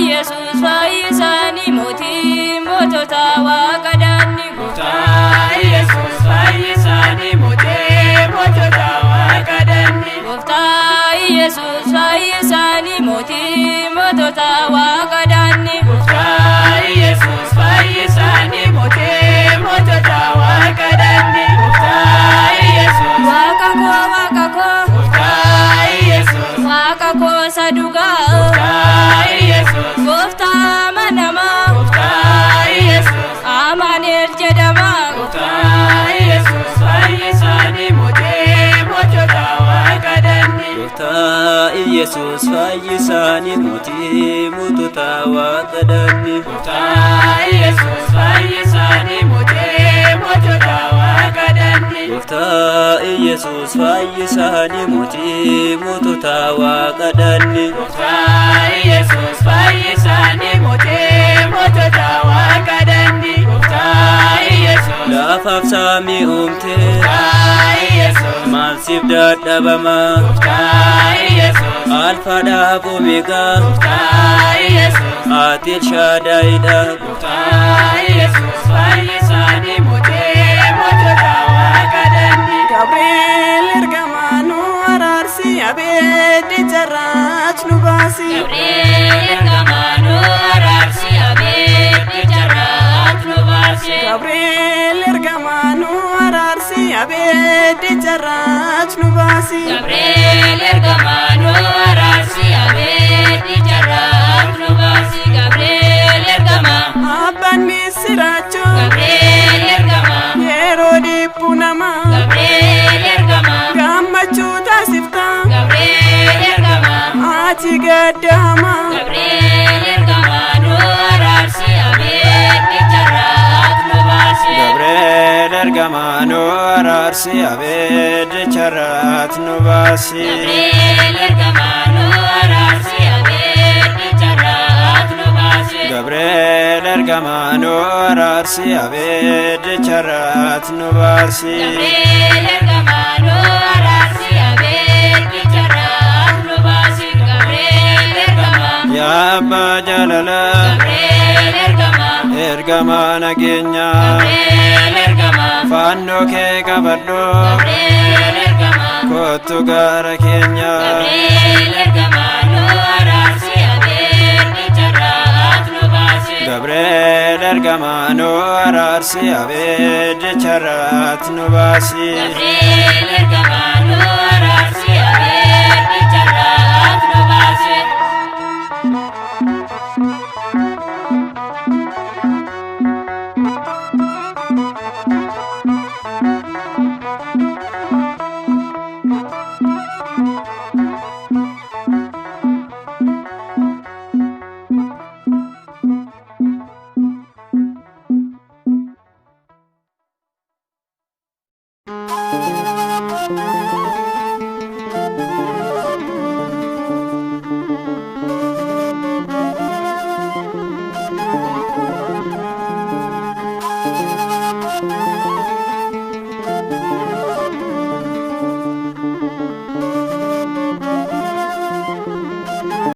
Yesus fayyisani mootii mootota waaqadhaanni. Gooftaa Yesus fayyisani mootii mootota waaqadhaanni. Gooftaa Yesus fayyisani mootii mootota waaqadhaanni. Gooftaa Yesus fayyisani mootii mootota waaqadhaanni. Gooftaa Yesus waaqa koo waaqa koo. Gooftaa Yesus waaqa koo sadugaa. Gooftaa manamaa. Gooftaa Yesus Amaaneel jedhama. Gooftaa Yesus fayyisani mootii mootota waaqadhaanni. Gooftaa Yesus fayyisani mootii mootota waaqadhaanni. Gooftaa Yesus fayyisani mootii mootota waaqadhaanni. Gooftaa Yesus fayyisani mootii mootota waaqadhaanni. Gooftaa Yesus fayyisani mootii mootota waaqadhaanni. Gooftaa Yesus laafaaf samii uumte. Gooftaa Yesus maal siif dadhabama. Gooftaa Yesus alfaadhaaf omeegaa. Gooftaa Yesus ati Elshaadaayidha. Gooftaa Yesus fayyisani mootii mootota waaqadhaanni. Gabriel ergamaanu araarsi abeeddi jarraach nu baasi. Gabriel ergamaanu araarsi abeeddi jarraach nu baasi. Gabriel ergamaanu araarsi abeeddi jarraach nu baasi. Gabriel ergamaanu araarsi abeeddi jarraach nu baasi. Gabriel ergama. Abbaan misiraachoo. Gabriel ergama. Yeroo dhiphu namaa. Gabriel ergama. Gammachuu taasifta. Gabriel ergama. Ati gaddama. Gabriel ergamaanu araarsi abeeddi jarraach nu baasi. Gabriel ergamaanu araarsi abeeddi jarraach nu baasi. Gabriel ergamaanu araarsi abeeddi jarraach nu baasi. Gabriel ergamaanu araarsi abeeddi jarraach nu baasi. Gabriel ergamaanu araarsi abeeddi jarraach nu baasi. Gabriel ergama. Yaa abbaa jaalala. Gabriel ergama. Ergamaa nageenya. Gabriel ergama. Fannoo kee qabadhu. Gabriel ergama. Kottu gara keenya. Gabriel ergamaanu araarsi abeeddi jarraach nu baasi. Gabriel ergamaanu araarsi abeeddi jarraach nu baasi. Gabriel ergamaanu